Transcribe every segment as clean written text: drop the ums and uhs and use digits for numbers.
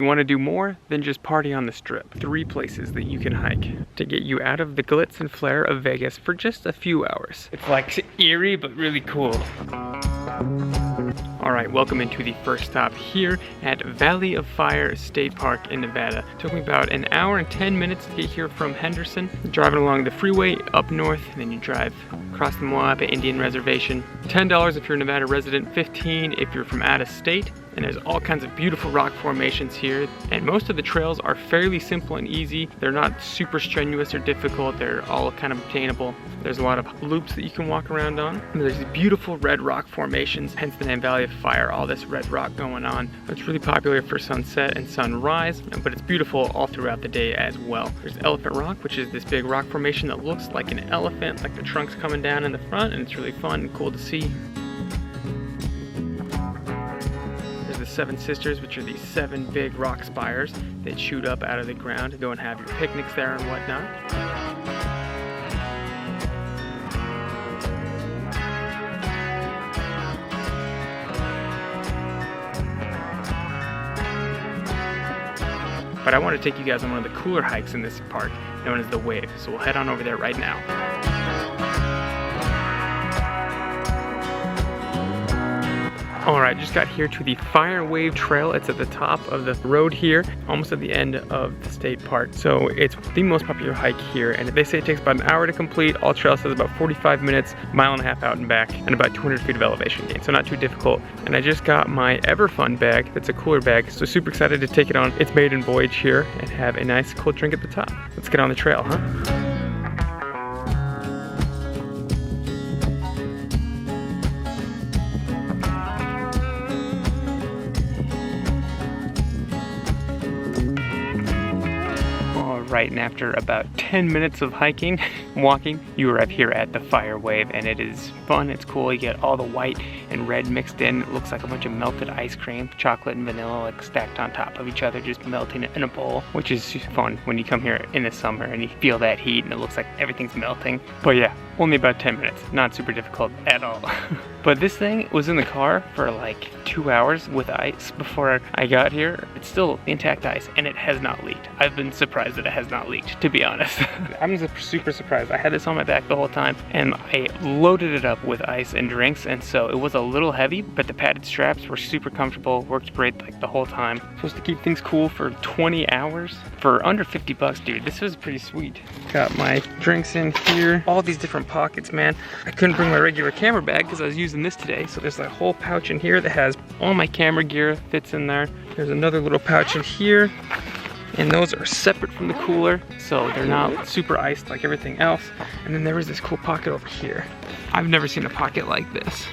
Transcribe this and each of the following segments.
You want to do more than just party on the strip. 3 places that you can hike to get you out of the glitz and flare of Vegas for just a few hours. It's like eerie, but really cool. All right, welcome into the first stop here at Valley of Fire State Park in Nevada. It took me about an hour and 10 minutes to get here from Henderson. Driving along the freeway up north, and then you drive across the Moab Indian Reservation. $10 if you're a Nevada resident, $15 if you're from out of state. And there's all kinds of beautiful rock formations here. And most of the trails are fairly simple and easy. They're not super strenuous or difficult. They're all kind of obtainable. There's a lot of loops that you can walk around on. And there's these beautiful red rock formations, hence the name Valley of Fire, all this red rock going on. It's really popular for sunset and sunrise, but it's beautiful all throughout the day as well. There's Elephant Rock, which is this big rock formation that looks like an elephant, like the trunk's coming down in the front, and it's really fun and cool to see. The Seven Sisters, which are these 7 big rock spires that shoot up out of the ground to go and have your picnics there and whatnot. But I want to take you guys on one of the cooler hikes in this park, known as the Wave. So we'll head on over there right now. Alright, just got here to the Fire Wave Trail. It's at the top of the road here, almost at the end of the state park. So it's the most popular hike here, and they say it takes about an hour to complete. All trail says about 45 minutes, mile and a half out and back, and about 200 feet of elevation gain, so not too difficult. And I just got my Everfun bag, that's a cooler bag, so super excited to take it on its maiden voyage here and have a nice cold drink at the top. Let's get on the trail, huh? Right, and after about 10 minutes of hiking, walking, you arrive here at the Fire Wave, and it is fun, it's cool. You get all the white and red mixed in. It looks like a bunch of melted ice cream, chocolate and vanilla, like stacked on top of each other, just melting in a bowl, which is fun when you come here in the summer and you feel that heat and it looks like everything's melting. But yeah, only about 10 minutes, not super difficult at all. But this thing was in the car for like 2 hours with ice before I got here. It's still intact ice and it has not leaked. I've been surprised that it has not leaked, to be honest. I'm super surprised. I had this on my back the whole time and I loaded it up with ice and drinks, and so it was a little heavy, but the padded straps were super comfortable, worked great like the whole time. Supposed to keep things cool for 20 hours for under 50 bucks, dude. This was pretty sweet. Got my drinks in here, all these different pockets, man. I couldn't bring my regular camera bag because I was using this today, so there's a whole pouch in here that has all my camera gear, fits in there. There's another little pouch in here, and those are separate from the cooler, so they're not super iced like everything else. And then there is this cool pocket over here. I've never seen a pocket like this,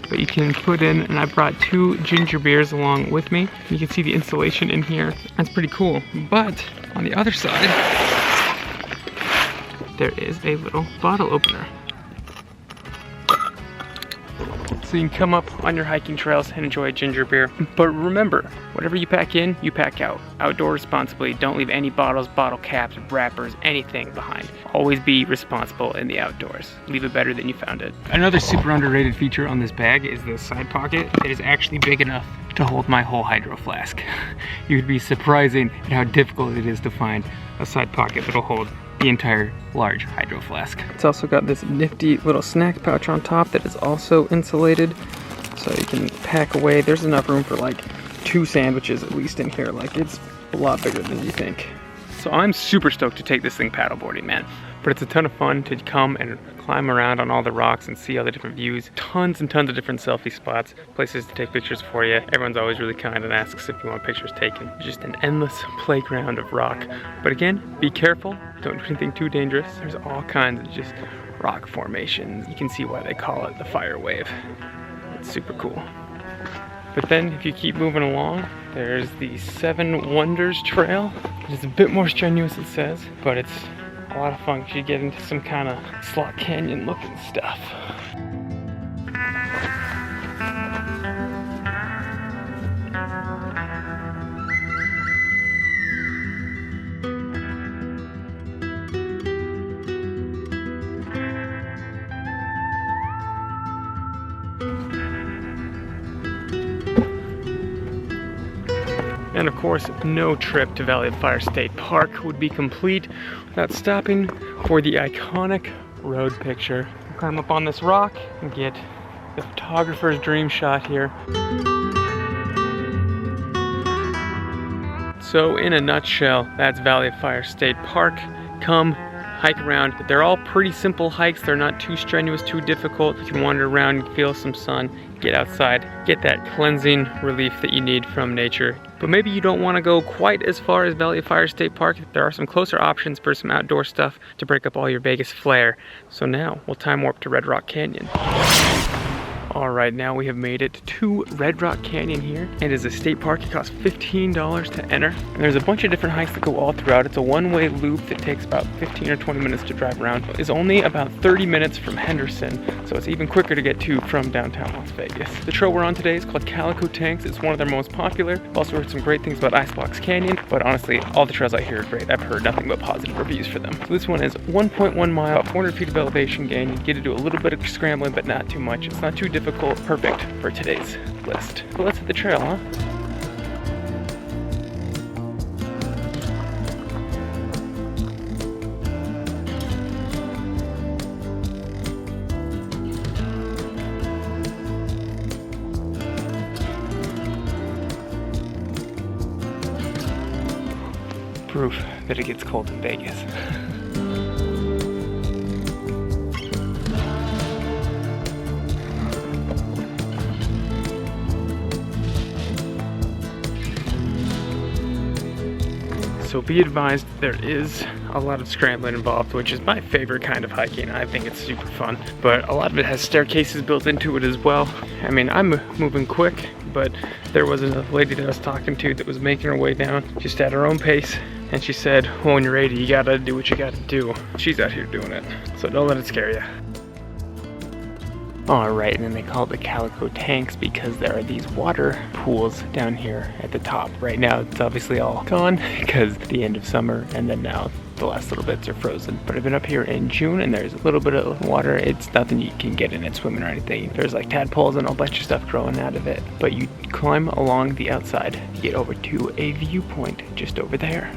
but you can put in, and I brought 2 ginger beers along with me. You can see the installation in here. That's pretty cool. But on the other side, there is a little bottle opener. So you can come up on your hiking trails and enjoy a ginger beer. But remember, whatever you pack in, you pack out. Outdoor responsibly. Don't leave any bottles, bottle caps, wrappers, anything behind. Always be responsible in the outdoors. Leave it better than you found it. Another super underrated feature on this bag is the side pocket. It is actually big enough to hold my whole hydro flask. You'd be surprising at how difficult it is to find a side pocket that'll hold the entire large hydro flask. It's also got this nifty little snack pouch on top that is also insulated, so you can pack away. There's enough room for like 2 sandwiches at least in here. Like, it's a lot bigger than you think. So I'm super stoked to take this thing paddleboarding, man. But it's a ton of fun to come and climb around on all the rocks and see all the different views. Tons and tons of different selfie spots, places to take pictures for you. Everyone's always really kind and asks if you want pictures taken. Just an endless playground of rock. But again, be careful. Don't do anything too dangerous. There's all kinds of just rock formations. You can see why they call it the Fire Wave. It's super cool. But then if you keep moving along, there's the 7 Wonders Trail. It's a bit more strenuous, it says, but it's a lot of fun. You get into some kind of slot canyon looking stuff. And of course, no trip to Valley of Fire State Park would be complete without stopping for the iconic road picture. Climb up on this rock and get the photographer's dream shot here. So in a nutshell, that's Valley of Fire State Park. Come hike around. They're all pretty simple hikes. They're not too strenuous, too difficult. You can wander around, feel some sun, get outside, get that cleansing relief that you need from nature. But maybe you don't want to go quite as far as Valley of Fire State Park. There are some closer options for some outdoor stuff to break up all your Vegas flair. So now we'll time warp to Red Rock Canyon. All right, now we have made it to Red Rock Canyon here. It is a state park. It costs $15 to enter. And there's a bunch of different hikes that go all throughout. It's a one-way loop that takes about 15 or 20 minutes to drive around. It's only about 30 minutes from Henderson, so it's even quicker to get to from downtown Las Vegas. The trail we're on today is called Calico Tanks. It's one of their most popular. I've also heard some great things about Icebox Canyon, but honestly, all the trails I hear are great. I've heard nothing but positive reviews for them. So this one is 1.1 mile, about 400 feet of elevation gain. You get to do a little bit of scrambling, but not too much. It's not too difficult. Perfect for today's list. So let's hit the trail, huh? Proof that it gets cold in Vegas. So be advised, there is a lot of scrambling involved, which is my favorite kind of hiking. I think it's super fun, but a lot of it has staircases built into it as well. I mean, I'm moving quick, but there was a lady that I was talking to that was making her way down just at her own pace. And she said, well, when you're 80, you gotta do what you gotta do. She's out here doing it, so don't let it scare you. Alright, and then they call it the Calico Tanks because there are these water pools down here at the top. Right now it's obviously all gone because the end of summer, and then now the last little bits are frozen. But I've been up here in June and there's a little bit of water. It's nothing you can get in it swimming or anything. There's like tadpoles and a bunch of stuff growing out of it. But you climb along the outside to get over to a viewpoint just over there.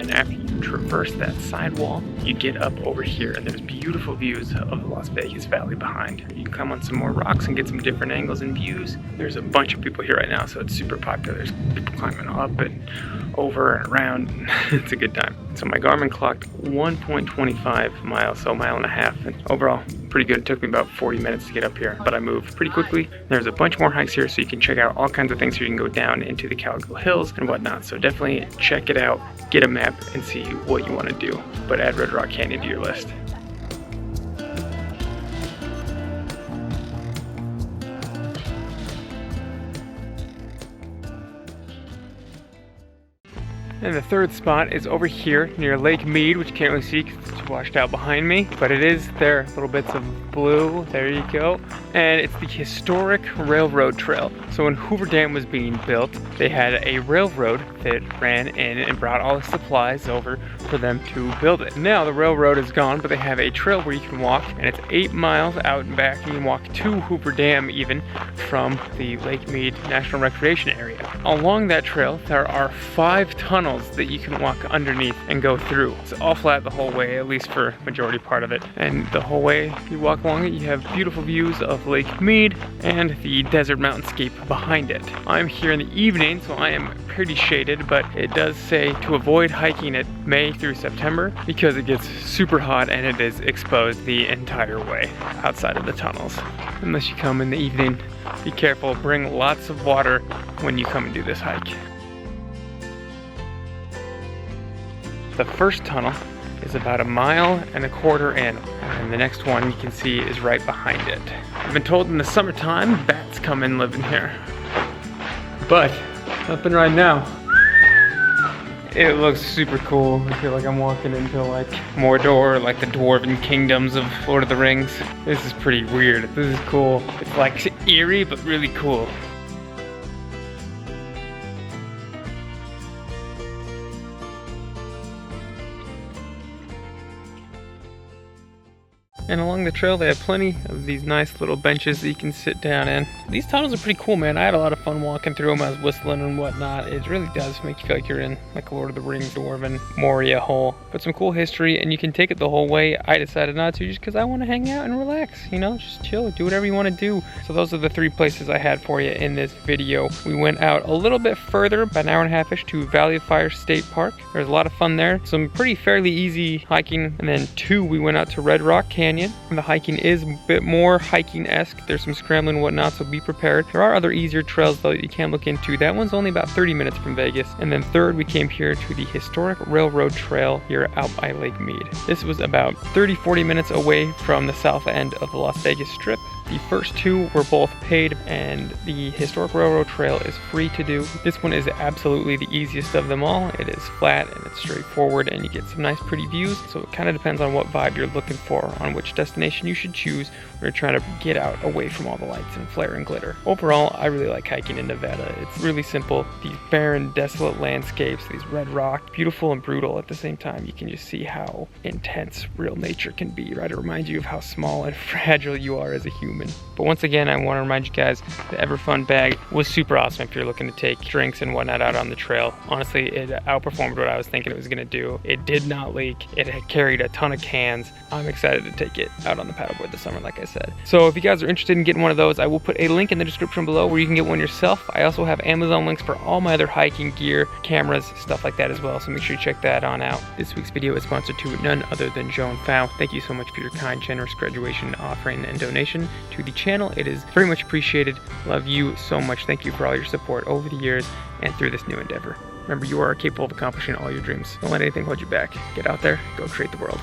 After you traverse that sidewall, you get up over here and there's beautiful views of the Las Vegas Valley behind. You can climb on some more rocks and get some different angles and views. There's a bunch of people here right now, so it's super popular. There's people climbing up and over and around. It's a good time. So my Garmin clocked 1.25 miles, so a mile and a half. And overall, pretty good. It took me about 40 minutes to get up here, but I moved pretty quickly. There's a bunch more hikes here, so you can check out all kinds of things. So you can go down into the Calico Hills and whatnot. So definitely check it out, get a map, and see what you want to do. But add Red Rock Canyon to your list. And the third spot is over here near Lake Mead, which you can't really see because it's washed out behind me, but it is there, little bits of blue, there you go. And it's the historic railroad trail. So when Hoover Dam was being built, they had a railroad that ran in and brought all the supplies over for them to build it. Now the railroad is gone, but they have a trail where you can walk, and it's 8 miles out and back, and you can walk to Hoover Dam even from the Lake Mead National Recreation Area. Along that trail, there are 5 tunnels that you can walk underneath and go through. It's all flat the whole way, at least for majority part of it. And the whole way you walk along it, you have beautiful views of Lake Mead and the desert mountainscape behind it. I'm here in the evening, so I am pretty shaded, but it does say to avoid hiking it May through September because it gets super hot and it is exposed the entire way outside of the tunnels. Unless you come in the evening, be careful, bring lots of water when you come and do this hike. The first tunnel is about 1.25 miles in, and the next one you can see is right behind it. I've been told in the summertime bats come and live in here, but nothing right now. It looks super cool. I feel like I'm walking into like Mordor, like the dwarven kingdoms of Lord of the Rings. This is pretty weird. This is cool. It's like eerie, but really cool. And along the trail, they have plenty of these nice little benches that you can sit down in. These tunnels are pretty cool, man. I had a lot of fun walking through them. I was whistling and whatnot. It really does make you feel like you're in like Lord of the Rings, Dwarven, Moria hole. But some cool history, and you can take it the whole way. I decided not to just because I want to hang out and relax, you know, just chill, do whatever you want to do. So those are the 3 places I had for you in this video. We went out a little bit further, about an hour and a half-ish, to Valley of Fire State Park. There's a lot of fun there. Some pretty fairly easy hiking. And then 2, we went out to Red Rock Canyon. The hiking is a bit more hiking-esque. There's some scrambling and whatnot, so be prepared. There are other easier trails though that you can look into. That one's only about 30 minutes from Vegas. And then 3rd, we came here to the historic railroad trail here out by Lake Mead. This was about 30-40 minutes away from the south end of the Las Vegas Strip. The first 2 were both paid, and the historic railroad trail is free to do. This one is absolutely the easiest of them all. It is flat and it's straightforward, and you get some nice pretty views. So it kind of depends on what vibe you're looking for, on which destination you should choose when you're trying to get out away from all the lights and flare and glitter. Overall, I really like hiking in Nevada. It's really simple. These barren, desolate landscapes, these red rock, beautiful and brutal at the same time. You can just see how intense real nature can be, right? It reminds you of how small and fragile you are as a human. But once again, I want to remind you guys, the Everfun bag was super awesome if you're looking to take drinks and whatnot out on the trail. Honestly, it outperformed what I was thinking it was going to do. It did not leak. It had carried a ton of cans. I'm excited to take it out on the paddleboard this summer, like I said. So if you guys are interested in getting one of those, I will put a link in the description below where you can get one yourself. I also have Amazon links for all my other hiking gear, cameras, stuff like that as well, so make sure you check that on out. This week's video is sponsored to none other than Joan Pfau. Thank you so much for your kind, generous graduation offering and donation to the channel. It is very much appreciated. Love you so much. Thank you for all your support over the years and through this new endeavor. Remember, you are capable of accomplishing all your dreams. Don't let anything hold you back. Get out there, go create the world.